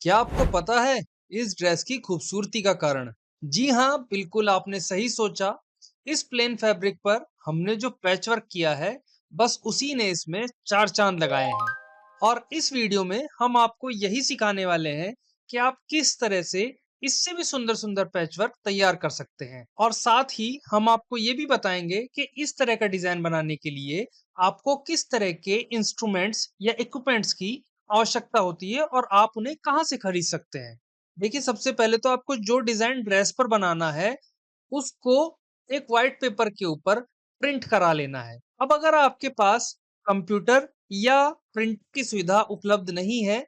क्या आपको पता है इस ड्रेस की खूबसूरती का कारण? जी हाँ, बिल्कुल आपने सही सोचा। इस प्लेन फैब्रिक पर हमने जो पैचवर्क किया है, बस उसी ने इसमें चार चांद लगाए हैं। और इस वीडियो में हम आपको यही सिखाने वाले हैं कि आप किस तरह से इससे भी सुंदर-सुंदर पैचवर्क तैयार कर सकते हैं। और साथ ही हम आपको ये भी बताएंगे कि इस तरह का डिजाइन बनाने के लिए आपको किस तरह के इंस्ट्रूमेंट्स या इक्विपमेंट्स की आवश्यकता होती है और आप उन्हें कहाँ से खरीद सकते हैं। देखिए, सबसे पहले तो आपको जो डिजाइन ड्रेस पर बनाना है, उसको एक व्हाइट पेपर के ऊपर प्रिंट करा लेना है। अब अगर आपके पास कंप्यूटर या प्रिंट की सुविधा उपलब्ध नहीं है,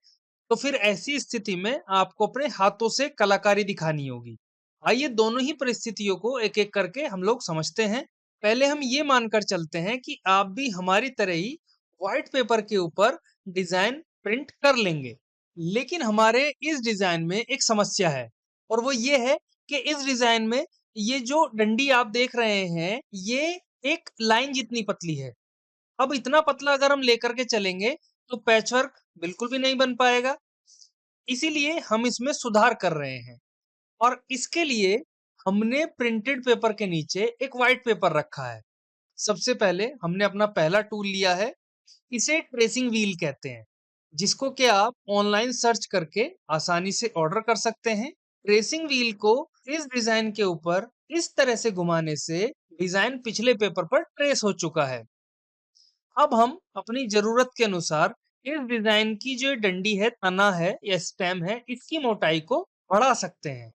तो फिर ऐसी स्थिति में आपको अपने हाथों से कलाकारी दिखानी होगी। आइए दोनों ही परिस्थितियों को एक-एक करके हम लोग समझते हैं। पहले हम ये मानकर चलते हैं कि आप भी हमारी तरह ही व्हाइट पेपर के ऊपर डिजाइन प्रिंट कर लेंगे। लेकिन हमारे इस डिजाइन में एक समस्या है और वो ये है कि इस डिजाइन में ये जो डंडी आप देख रहे हैं, ये एक लाइन जितनी पतली है। अब इतना पतला अगर हम लेकर के चलेंगे, तो पैचवर्क बिल्कुल भी नहीं बन पाएगा। इसीलिए हम इसमें सुधार कर रहे हैं और इसके लिए हमने प्रिंटेड पेपर के नीचे एक व्हाइट पेपर रखा है। सबसे पहले हमने अपना पहला टूल लिया है, इसे ट्रेसिंग व्हील कहते हैं, जिसको कि आप ऑनलाइन सर्च करके आसानी से ऑर्डर कर सकते हैं। ट्रेसिंग व्हील को इस डिजाइन के ऊपर इस तरह से घुमाने से डिजाइन पिछले पेपर पर ट्रेस हो चुका है। अब हम अपनी जरूरत के अनुसार इस डिजाइन की जो डंडी है, तना है या स्टेम है, इसकी मोटाई को बढ़ा सकते हैं।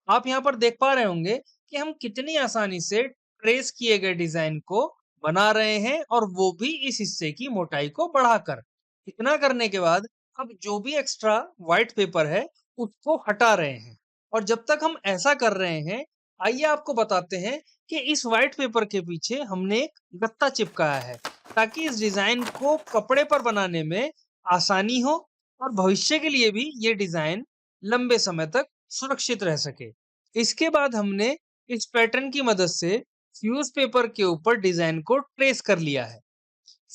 आप यहाँ पर देख पा रहे होंगे कि हम कितनी आसानी से ट्रेस किए गए डिजाइन को बना रहे हैं और वो भी इस हिस्से की मोटाई को बढ़ाकर। इतना करने के बाद अब जो भी एक्स्ट्रा व्हाइट पेपर है, उसको हटा रहे हैं। और जब तक हम ऐसा कर रहे हैं, आइए आपको बताते हैं कि इस व्हाइट पेपर के पीछे हमने एक गत्ता चिपकाया है, ताकि इस डिजाइन को कपड़े पर बनाने में आसानी हो और भविष्य के लिए भी ये डिजाइन लंबे समय तक सुरक्षित रह सके। इसके बाद हमने इस पैटर्न की मदद से फ्यूज पेपर के ऊपर डिजाइन को ट्रेस कर लिया है।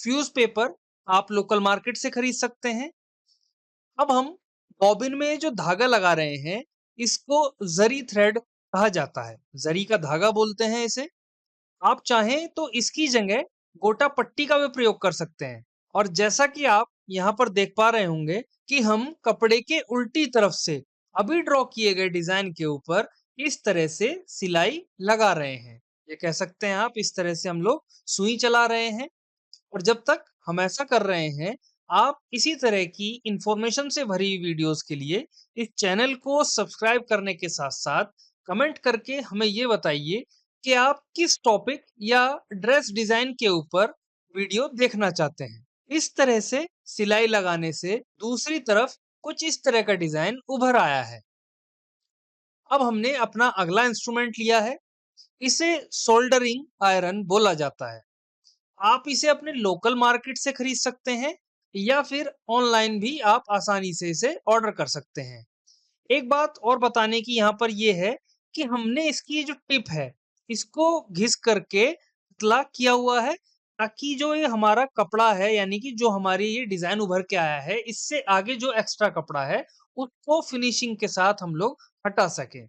फ्यूज पेपर आप लोकल मार्केट से खरीद सकते हैं। अब हम बॉबिन में जो धागा लगा रहे हैं, इसको जरी थ्रेड कहा जाता है। जरी का धागा बोलते हैं इसे। आप चाहें तो इसकी जगह गोटा पट्टी का भी प्रयोग कर सकते हैं। और जैसा कि आप यहाँ पर देख पा रहे होंगे कि हम कपड़े के उल्टी तरफ से अभी ड्रॉ किए गए डिजाइन के ऊपर इस तरह से सिलाई लगा रहे हैं। ये कह सकते हैं आप, इस तरह से हम लोग सुई चला रहे हैं। और जब तक हम ऐसा कर रहे हैं, आप इसी तरह की इंफॉर्मेशन से भरी हुई वीडियोस के लिए इस चैनल को सब्सक्राइब करने के साथ-साथ कमेंट करके हमें ये बताइए कि आप किस टॉपिक या ड्रेस डिजाइन के ऊपर वीडियो देखना चाहते हैं। इस तरह से सिलाई लगाने से दूसरी तरफ कुछ इस तरह का डिजाइन उभर आया है। अब हमने अपना अगला इंस्ट्रूमेंट लिया है। इसे सोल्डरिंग आयरन बोला जाता है। आप इसे अपने लोकल मार्केट से खरीद सकते हैं या फिर ऑनलाइन भी आप आसानी से इसे ऑर्डर कर सकते हैं। एक बात और बताने की यहाँ पर ये है कि हमने इसकी जो टिप है, इसको घिस करके पतला किया हुआ है, ताकि जो ये हमारा कपड़ा है, यानी कि जो हमारी ये डिजाइन उभर के आया है, इससे आगे जो एक्स्ट्रा कपड़ा है, उसको फिनिशिंग के साथ हम लोग हटा सकें।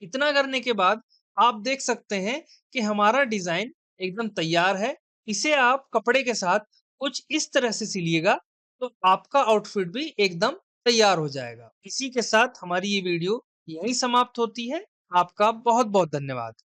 इतना करने के बाद आप देख सकते हैं कि हमारा डिजाइन एकदम तैयार है। इसे आप कपड़े के साथ कुछ इस तरह से सिलिएगा, तो आपका आउटफिट भी एकदम तैयार हो जाएगा। इसी के साथ हमारी ये वीडियो यहीं समाप्त होती है। आपका बहुत बहुत धन्यवाद।